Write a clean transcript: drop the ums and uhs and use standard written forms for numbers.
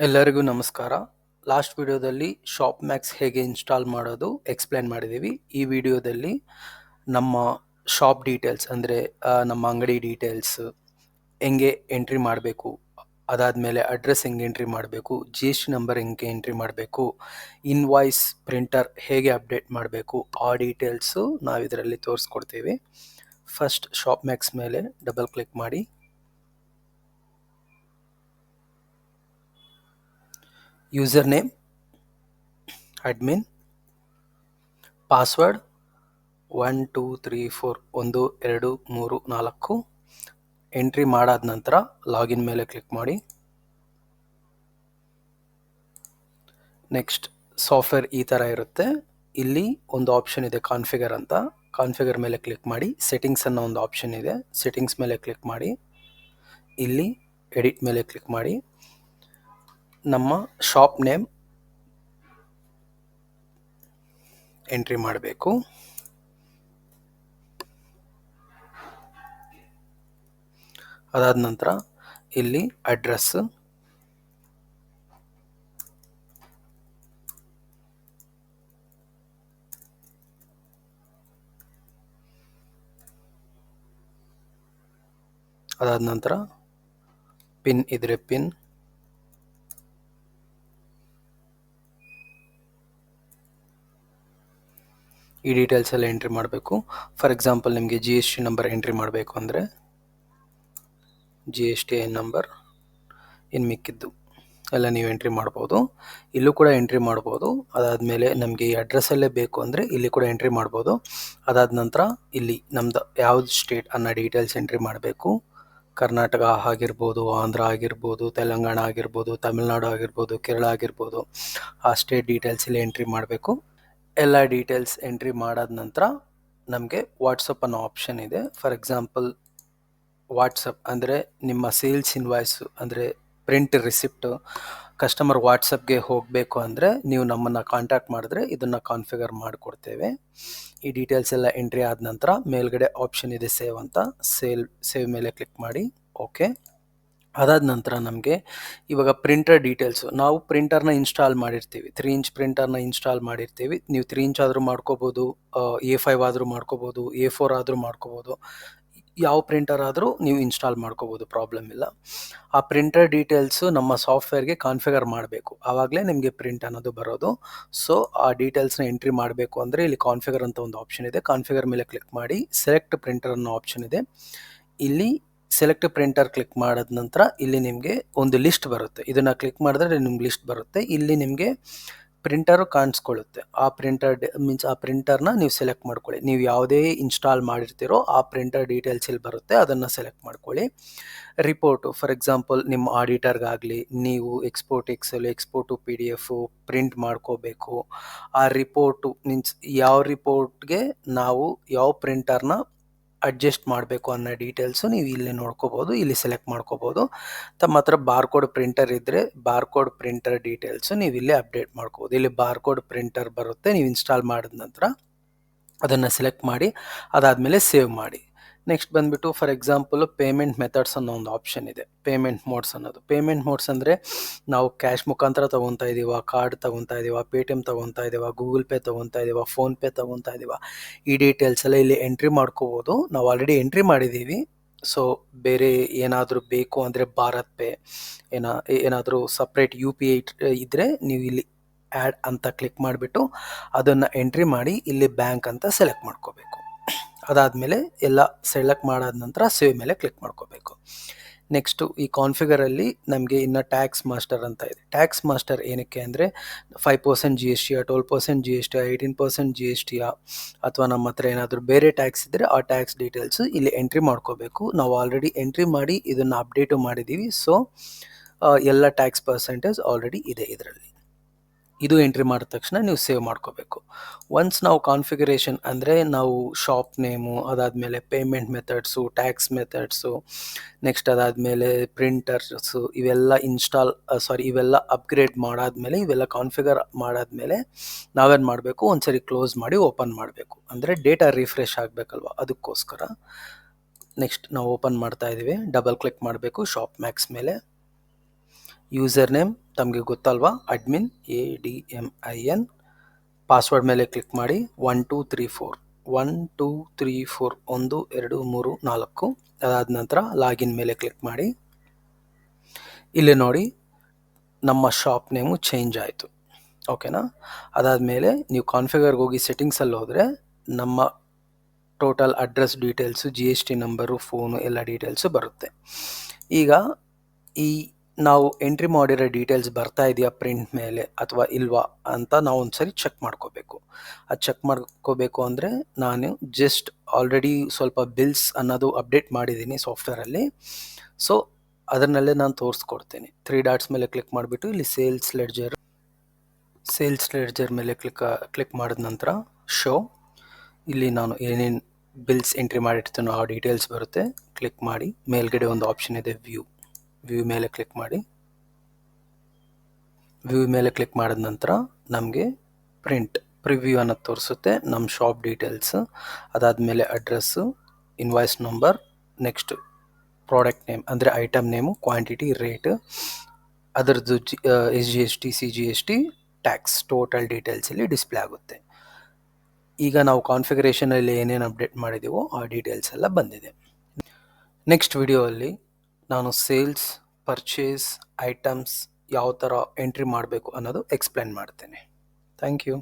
ಎಲ್ಲರಿಗೂ ನಮಸ್ಕಾರ. ಲಾಸ್ಟ್ ವಿಡಿಯೋದಲ್ಲಿ ಶಾಪ್ ಮ್ಯಾಕ್ಸ್ ಹೇಗೆ ಇನ್ಸ್ಟಾಲ್ ಮಾಡೋದು ಎಕ್ಸ್ಪ್ಲೇನ್ ಮಾಡಿದ್ದೀವಿ. ಈ ವಿಡಿಯೋದಲ್ಲಿ ನಮ್ಮ ಶಾಪ್ ಡೀಟೇಲ್ಸ್ ಅಂದರೆ ನಮ್ಮ ಅಂಗಡಿ ಡೀಟೇಲ್ಸ್ ಹೆಂಗೆ ಎಂಟ್ರಿ ಮಾಡಬೇಕು, ಅದಾದಮೇಲೆ ಅಡ್ರೆಸ್ ಹೆಂಗೆ ಎಂಟ್ರಿ ಮಾಡಬೇಕು, ಜಿ ಎಸ್ ಟಿ ನಂಬರ್ ಹೆಂಗೆ ಎಂಟ್ರಿ ಮಾಡಬೇಕು, ಇನ್ವಾಯ್ಸ್ ಪ್ರಿಂಟರ್ ಹೇಗೆ ಅಪ್ಡೇಟ್ ಮಾಡಬೇಕು, ಆ ಡೀಟೇಲ್ಸು ನಾವು ಇದರಲ್ಲಿ ತೋರಿಸ್ಕೊಡ್ತೀವಿ. ಫಸ್ಟ್ ಶಾಪ್ ಮ್ಯಾಕ್ಸ್ ಮೇಲೆ ಡಬಲ್ ಕ್ಲಿಕ್ ಮಾಡಿ. User name admin, password 1 2 3 4 1 2 3 4 entry ಮಾಡಾದ ನಂತರ ಲಾಗಿನ್ ಮೇಲೆ ಕ್ಲಿಕ್ ಮಾಡಿ. ನೆಕ್ಸ್ಟ್ ಸಾಫ್ಟ್ವೇರ್ ಈ ಥರ ಇರುತ್ತೆ. ಇಲ್ಲಿ ಒಂದು ಆಪ್ಷನ್ ಇದೆ ಕಾನ್ಫಿಗರ್ ಅಂತ. ಕಾನ್ಫಿಗರ್ ಮೇಲೆ ಕ್ಲಿಕ್ ಮಾಡಿ. ಸೆಟ್ಟಿಂಗ್ಸ್ ಅನ್ನೋ ಒಂದು ಆಪ್ಷನ್ ಇದೆ, ಸೆಟ್ಟಿಂಗ್ಸ್ ಮೇಲೆ ಕ್ಲಿಕ್ ಮಾಡಿ. ಇಲ್ಲಿ ಎಡಿಟ್ ಮೇಲೆ ಕ್ಲಿಕ್ ಮಾಡಿ. ನಮ್ಮ ಶಾಪ್ ನೇಮ್ ಎಂಟ್ರಿ ಮಾಡಬೇಕು. ಅದಾದ ನಂತರ ಇಲ್ಲಿ ಅಡ್ರೆಸ್, ಅದಾದ ನಂತರ ಪಿನ್ ಇದ್ರೆ ಪಿನ್, ಈ ಡೀಟೇಲ್ಸ್ ಎಲ್ಲ ಎಂಟ್ರಿ ಮಾಡಬೇಕು. ಫಾರ್ ಎಕ್ಸಾಂಪಲ್ ನಿಮಗೆ G S T number entry ಮಾಡಬೇಕು ಅಂದರೆ ಜಿ ಎಸ್ ಟಿ ನಂಬರ್, ಇನ್ನು ಮಿಕ್ಕಿದ್ದು ಎಲ್ಲ ನೀವು ಎಂಟ್ರಿ ಮಾಡ್ಬೋದು. ಇಲ್ಲೂ ಕೂಡ ಎಂಟ್ರಿ ಮಾಡ್ಬೋದು. ಅದಾದಮೇಲೆ ನಮಗೆ ಈ ಅಡ್ರೆಸ್ಸಲ್ಲೇ ಬೇಕು ಅಂದರೆ ಇಲ್ಲಿ ಕೂಡ ಎಂಟ್ರಿ ಮಾಡ್ಬೋದು. ಅದಾದ ನಂತರ ಇಲ್ಲಿ ನಮ್ಮದು ಯಾವ್ದು ಸ್ಟೇಟ್ ಅನ್ನೋ ಡೀಟೇಲ್ಸ್ ಎಂಟ್ರಿ ಮಾಡಬೇಕು. ಕರ್ನಾಟಕ ಆಗಿರ್ಬೋದು, ಆಂಧ್ರ ಆಗಿರ್ಬೋದು, ತೆಲಂಗಾಣ ಆಗಿರ್ಬೋದು, ತಮಿಳ್ನಾಡು ಆಗಿರ್ಬೋದು, ಕೇರಳ ಆಗಿರ್ಬೋದು, ಆ ಸ್ಟೇಟ್ ಡೀಟೇಲ್ಸ್ ಇಲ್ಲಿ ಎಂಟ್ರಿ ಮಾಡಬೇಕು. ಎಲ್ಲ ಡೀಟೇಲ್ಸ್ ಎಂಟ್ರಿ ಮಾಡಾದ ನಂತರ ನಮಗೆ ವಾಟ್ಸಪ್ ಅನ್ನೋ ಆಪ್ಷನ್ ಇದೆ. ಫಾರ್ ಎಕ್ಸಾಂಪಲ್ ವಾಟ್ಸಪ್ ಅಂದರೆ ನಿಮ್ಮ ಸೇಲ್ಸ್ ಇನ್ವಾಯ್ಸು ಅಂದರೆ ಪ್ರಿಂಟ್ ರಿಸಿಪ್ಟು ಕಸ್ಟಮರ್ ವಾಟ್ಸಪ್ಗೆ ಹೋಗಬೇಕು ಅಂದರೆ ನೀವು ನಮ್ಮನ್ನು ಕಾಂಟ್ಯಾಕ್ಟ್ ಮಾಡಿದ್ರೆ ಇದನ್ನು ಕಾನ್ಫಿಗರ್ ಮಾಡಿಕೊಡ್ತೇವೆ. ಈ ಡೀಟೇಲ್ಸ್ ಎಲ್ಲ ಎಂಟ್ರಿ ಆದ ನಂತರ ಮೇಲ್ಗಡೆ ಆಪ್ಷನ್ ಇದೆ ಸೇವ್ ಅಂತ, ಸೇವ್ ಮೇಲೆ ಕ್ಲಿಕ್ ಮಾಡಿ. ಓಕೆ. ಅದಾದ ನಂತರ ನಮಗೆ ಇವಾಗ ಪ್ರಿಂಟರ್ ಡೀಟೇಲ್ಸು, ನಾವು ಪ್ರಿಂಟರ್ನ ಇನ್ಸ್ಟಾಲ್ ಮಾಡಿರ್ತೀವಿ, 3 ಇಂಚ್ ಪ್ರಿಂಟರ್ನ ಇನ್ಸ್ಟಾಲ್ ಮಾಡಿರ್ತೀವಿ. ನೀವು 3 ಇಂಚ್ ಆದರೂ ಮಾಡ್ಕೋಬೋದು, A5 ಆದರೂ ಮಾಡ್ಕೋಬೋದು, A4 ಆದರೂ ಮಾಡ್ಕೋಬೋದು, ಯಾವ ಪ್ರಿಂಟರ್ ಆದರೂ ನೀವು ಇನ್ಸ್ಟಾಲ್ ಮಾಡ್ಕೋಬೋದು, ಪ್ರಾಬ್ಲಮ್ ಇಲ್ಲ. ಆ ಪ್ರಿಂಟರ್ ಡೀಟೇಲ್ಸು ನಮ್ಮ ಸಾಫ್ಟ್ವೇರ್ಗೆ ಕಾನ್ಫಿಗರ್ ಮಾಡಬೇಕು, ಆವಾಗಲೇ ನಿಮಗೆ ಪ್ರಿಂಟ್ ಅನ್ನೋದು ಬರೋದು. ಸೊ ಆ ಡೀಟೇಲ್ಸ್ನ ಎಂಟ್ರಿ ಮಾಡಬೇಕು ಅಂದರೆ ಇಲ್ಲಿ ಕಾನ್ಫಿಗರ್ ಅಂತ ಒಂದು ಆಪ್ಷನ್ ಇದೆ. ಕಾನ್ಫಿಗರ್ ಮೇಲೆ ಕ್ಲಿಕ್ ಮಾಡಿ. ಸೆಲೆಕ್ಟ್ ಪ್ರಿಂಟರ್ ಅನ್ನೋ ಆಪ್ಷನ್ ಇದೆ. ಇಲ್ಲಿ ಸೆಲೆಕ್ಟ್ ಪ್ರಿಂಟರ್ ಕ್ಲಿಕ್ ಮಾಡಿದ ನಂತರ ಇಲ್ಲಿ ನಿಮಗೆ ಒಂದು ಲಿಸ್ಟ್ ಬರುತ್ತೆ. ಇದನ್ನು ಕ್ಲಿಕ್ ಮಾಡಿದ್ರೆ ನಿಮ್ಗೆ ಲಿಸ್ಟ್ ಬರುತ್ತೆ. ಇಲ್ಲಿ ನಿಮಗೆ ಪ್ರಿಂಟರು ಕಾಣಿಸ್ಕೊಳ್ಳುತ್ತೆ. ಆ ಪ್ರಿಂಟರ್ ಮೀನ್ಸ್ ಆ ಪ್ರಿಂಟರ್ನ ನೀವು ಸೆಲೆಕ್ಟ್ ಮಾಡ್ಕೊಳ್ಳಿ. ನೀವು ಯಾವುದೇ ಇನ್ಸ್ಟಾಲ್ ಮಾಡಿರ್ತೀರೋ ಆ ಪ್ರಿಂಟರ್ ಡೀಟೇಲ್ಸ್ ಇಲ್ಲಿ ಬರುತ್ತೆ, ಅದನ್ನು ಸೆಲೆಕ್ಟ್ ಮಾಡ್ಕೊಳ್ಳಿ. ರಿಪೋರ್ಟು, ಫಾರ್ ಎಕ್ಸಾಂಪಲ್ ನಿಮ್ಮ ಆಡಿಟರ್ಗಾಗಲಿ ನೀವು export excel, export PDF print ಮಾಡ್ಕೋಬೇಕು. ಆ ರಿಪೋರ್ಟು ಮೀನ್ಸ್ ಯಾವ ರಿಪೋರ್ಟ್ಗೆ ನಾವು ಯಾವ ಪ್ರಿಂಟರ್ನ ಅಡ್ಜಸ್ಟ್ ಮಾಡಬೇಕು ಅನ್ನೋ ಡೀಟೇಲ್ಸು ನೀವು ಇಲ್ಲಿ ನೋಡ್ಕೋಬೋದು, ಇಲ್ಲಿ ಸೆಲೆಕ್ಟ್ ಮಾಡ್ಕೋಬೋದು. ತಮ್ಮ ಹತ್ರ ಬಾರ್ಕೋಡ್ ಪ್ರಿಂಟರ್ ಇದ್ದರೆ ಬಾರ್ಕೋಡ್ ಪ್ರಿಂಟರ್ ಡೀಟೇಲ್ಸು ನೀವು ಇಲ್ಲಿ ಅಪ್ಡೇಟ್ ಮಾಡ್ಕೋಬೋದು. ಇಲ್ಲಿ ಬಾರ್ಕೋಡ್ ಪ್ರಿಂಟರ್ ಬರುತ್ತೆ. ನೀವು ಇನ್ಸ್ಟಾಲ್ ಮಾಡಿದ ನಂತರ ಅದನ್ನು ಸೆಲೆಕ್ಟ್ ಮಾಡಿ, ಅದಾದಮೇಲೆ ಸೇವ್ ಮಾಡಿ. ನೆಕ್ಸ್ಟ್ ಬಂದುಬಿಟ್ಟು ಫಾರ್ ಎಕ್ಸಾಂಪಲ್ ಪೇಮೆಂಟ್ ಮೆಥಡ್ಸ್ ಅನ್ನೋ ಒಂದು ಆಪ್ಷನ್ ಇದೆ, ಪೇಮೆಂಟ್ ಮೋಡ್ಸ್ ಅನ್ನೋದು. ಪೇಮೆಂಟ್ ಮೋಡ್ಸ್ ಅಂದರೆ ನಾವು ಕ್ಯಾಶ್ ಮುಖಾಂತರ ತೊಗೊತಾ ಇದ್ದೀವ, ಕಾರ್ಡ್ ತೊಗೊತಾ ಇದ್ದೀವ, Paytm ತೊಗೊತಾ ಇದ್ದೀವ, ಗೂಗಲ್ ಪೇ ತೊಗೊತಾ ಇದ್ದೀವ, ಫೋನ್ಪೇ ತೊಗೊತಾ ಇದ್ದೀವ, ಈ ಡೀಟೇಲ್ಸ್ ಎಲ್ಲ ಇಲ್ಲಿ ಎಂಟ್ರಿ ಮಾಡ್ಕೋಬೋದು. ನಾವು ಆಲ್ರೆಡಿ ಎಂಟ್ರಿ ಮಾಡಿದ್ದೀವಿ. ಸೊ ಬೇರೆ ಏನಾದರೂ ಬೇಕು ಅಂದರೆ ಭಾರತ್ ಪೇ ಏನಾದರೂ ಸಪ್ರೇಟ್ UPI ಇದ್ದರೆ ನೀವು ಇಲ್ಲಿ ಆ್ಯಡ್ ಅಂತ ಕ್ಲಿಕ್ ಮಾಡಿಬಿಟ್ಟು ಅದನ್ನು ಎಂಟ್ರಿ ಮಾಡಿ ಇಲ್ಲಿ ಬ್ಯಾಂಕ್ ಅಂತ ಸೆಲೆಕ್ಟ್ ಮಾಡ್ಕೋಬೇಕು. ಅದಾದಮೇಲೆ ಎಲ್ಲ ಸೆಲೆಕ್ಟ್ ಮಾಡಾದ ನಂತರ ಸೇವ್ ಮೇಲೆ ಕ್ಲಿಕ್ ಮಾಡ್ಕೋಬೇಕು. ನೆಕ್ಸ್ಟು ಈ ಕಾನ್ಫಿಗರಲ್ಲಿ ನಮಗೆ ಇನ್ನು ಟ್ಯಾಕ್ಸ್ ಮಾಸ್ಟರ್ ಅಂತ ಇದೆ. ಟ್ಯಾಕ್ಸ್ ಮಾಸ್ಟರ್ ಏನಕ್ಕೆ ಅಂದರೆ 5% GST, 12% GST, 18% GST, ಅಥವಾ ನಮ್ಮ ಹತ್ರ ಏನಾದರೂ ಬೇರೆ ಟ್ಯಾಕ್ಸ್ ಇದ್ದರೆ ಆ ಟ್ಯಾಕ್ಸ್ ಡೀಟೇಲ್ಸು ಇಲ್ಲಿ ಎಂಟ್ರಿ ಮಾಡ್ಕೋಬೇಕು. ನಾವು ಆಲ್ರೆಡಿ ಎಂಟ್ರಿ ಮಾಡಿ ಇದನ್ನು ಅಪ್ಡೇಟು ಮಾಡಿದ್ದೀವಿ. ಸೊ ಎಲ್ಲ ಟ್ಯಾಕ್ಸ್ ಪರ್ಸೆಂಟೇಜ್ ಆಲ್ರೆಡಿ ಇದೆ ಇದರಲ್ಲಿ. ಇದು ಎಂಟ್ರಿ ಮಾಡಿದ ತಕ್ಷಣ ನೀವು ಸೇವ್ ಮಾಡ್ಕೋಬೇಕು. ಒನ್ಸ್ ನಾವು ಕಾನ್ಫಿಗರೇಷನ್ ಅಂದರೆ ನಾವು ಶಾಪ್ ನೇಮು, ಅದಾದಮೇಲೆ payment methods, tax methods, next ಅದಾದಮೇಲೆ ಪ್ರಿಂಟರ್ಸು ಇವೆಲ್ಲ ಇವೆಲ್ಲ ಅಪ್ಗ್ರೇಡ್ ಮಾಡಾದಮೇಲೆ, ಇವೆಲ್ಲ ಕಾನ್ಫಿಗರ್ ಮಾಡಾದಮೇಲೆ ನಾವೇನು ಮಾಡಬೇಕು, ಒಂದ್ಸರಿ ಕ್ಲೋಸ್ ಮಾಡಿ ಓಪನ್ ಮಾಡಬೇಕು. ಅಂದರೆ ಡೇಟಾ ರಿಫ್ರೆಶ್ ಆಗಬೇಕಲ್ವ, ಅದಕ್ಕೋಸ್ಕರ. ನೆಕ್ಸ್ಟ್ ನಾವು ಓಪನ್ ಮಾಡ್ತಾ ಇದ್ದೀವಿ. ಡಬಲ್ ಕ್ಲಿಕ್ ಮಾಡಬೇಕು ಶಾಪ್ ಮ್ಯಾಕ್ಸ್ ಮೇಲೆ. ಯೂಸರ್ ನೇಮ್ ತಮಗೆ ಗೊತ್ತಲ್ವಾ, ಅಡ್ಮಿನ್ ADMIN. ಪಾಸ್ವರ್ಡ್ ಮೇಲೆ ಕ್ಲಿಕ್ ಮಾಡಿ 1234 1234 1 2 3 4. ಅದಾದ ನಂತರ ಲಾಗಿನ್ ಮೇಲೆ ಕ್ಲಿಕ್ ಮಾಡಿ. ಇಲ್ಲಿ ನೋಡಿ ನಮ್ಮ ಶಾಪ್ ನೇಮು ಚೇಂಜ್ ಆಯಿತು. ಓಕೆನಾ. ಅದಾದಮೇಲೆ ನೀವು ಕಾನ್ಫಿಗರ್ಗೆ ಹೋಗಿ ಸೆಟ್ಟಿಂಗ್ಸಲ್ಲಿ ಹೋದರೆ ನಮ್ಮ total address details, GST number, phone ಎಲ್ಲ ಡೀಟೇಲ್ಸು ಬರುತ್ತೆ. ಈಗ ಈ ನಾವು ಎಂಟ್ರಿ ಮಾಡಿರೋ ಡೀಟೇಲ್ಸ್ ಬರ್ತಾ ಇದೆಯಾ ಪ್ರಿಂಟ್ ಮೇಲೆ ಅಥವಾ ಇಲ್ವಾ ಅಂತ ನಾವು ಒಂದ್ಸರಿ ಚೆಕ್ ಮಾಡ್ಕೋಬೇಕು. ಅದು ಚೆಕ್ ಮಾಡ್ಕೋಬೇಕು ಅಂದರೆ ನಾನು ಜಸ್ಟ್ ಆಲ್ರೆಡಿ ಸ್ವಲ್ಪ ಬಿಲ್ಸ್ ಅನ್ನೋದು ಅಪ್ಡೇಟ್ ಮಾಡಿದ್ದೀನಿ ಸಾಫ್ಟ್ವೇರಲ್ಲಿ. ಸೊ ಅದನ್ನಲ್ಲೇ ನಾನು ತೋರಿಸ್ಕೊಡ್ತೀನಿ. 3 ಡಾಟ್ಸ್ ಮೇಲೆ ಕ್ಲಿಕ್ ಮಾಡಿಬಿಟ್ಟು ಇಲ್ಲಿ ಸೇಲ್ಸ್ ಲೆಡ್ಜರ್ ಮೇಲೆ ಕ್ಲಿಕ್ ಮಾಡಿದ ನಂತರ ಶೋ, ಇಲ್ಲಿ ನಾನು ಏನೇನು ಬಿಲ್ಸ್ ಎಂಟ್ರಿ ಮಾಡಿರ್ತೀನೋ ಆ ಡೀಟೇಲ್ಸ್ ಬರುತ್ತೆ. ಕ್ಲಿಕ್ ಮಾಡಿ ಮೇಲ್ಗಡೆ ಒಂದು ಆಪ್ಷನ್ ಇದೆ ವ್ಯೂ ಮೇಲೆ ಕ್ಲಿಕ್ ಮಾಡಿ. ವ್ಯೂ ಮೇಲೆ ಕ್ಲಿಕ್ ಮಾಡಿದ ನಂತರ ನಮಗೆ ಪ್ರಿವ್ಯೂ ಅನ್ನೋದು ತೋರಿಸುತ್ತೆ. ನಮ್ಮ ಶಾಪ್ ಡೀಟೇಲ್ಸ್, ಅದಾದಮೇಲೆ address, invoice number, next product name ಅಂದರೆ ಐಟಮ್ ನೇಮು, ಕ್ವಾಂಟಿಟಿ, ರೇಟ್, ಅದರದ್ದು SGST, CGST, tax, total details ಇಲ್ಲಿ ಡಿಸ್ಪ್ಲೇ ಆಗುತ್ತೆ. ಈಗ ನಾವು ಕಾನ್ಫಿಗರೇಷನಲ್ಲಿ ಏನೇನು ಅಪ್ಡೇಟ್ ಮಾಡಿದ್ದೀವೋ ಆ ಡೀಟೇಲ್ಸ್ ಎಲ್ಲ ಬಂದಿದೆ. ನೆಕ್ಸ್ಟ್ ವಿಡಿಯೋಲ್ಲಿ ನಾನು ಸೇಲ್ಸ್, ಪರ್ಚೇಸ್, ಐಟಮ್ಸ್ ಯಾವ ಥರ ಎಂಟ್ರಿ ಮಾಡಬೇಕು ಅನ್ನೋದು ಎಕ್ಸ್ಪ್ಲೇನ್ ಮಾಡ್ತೇನೆ. Thank you.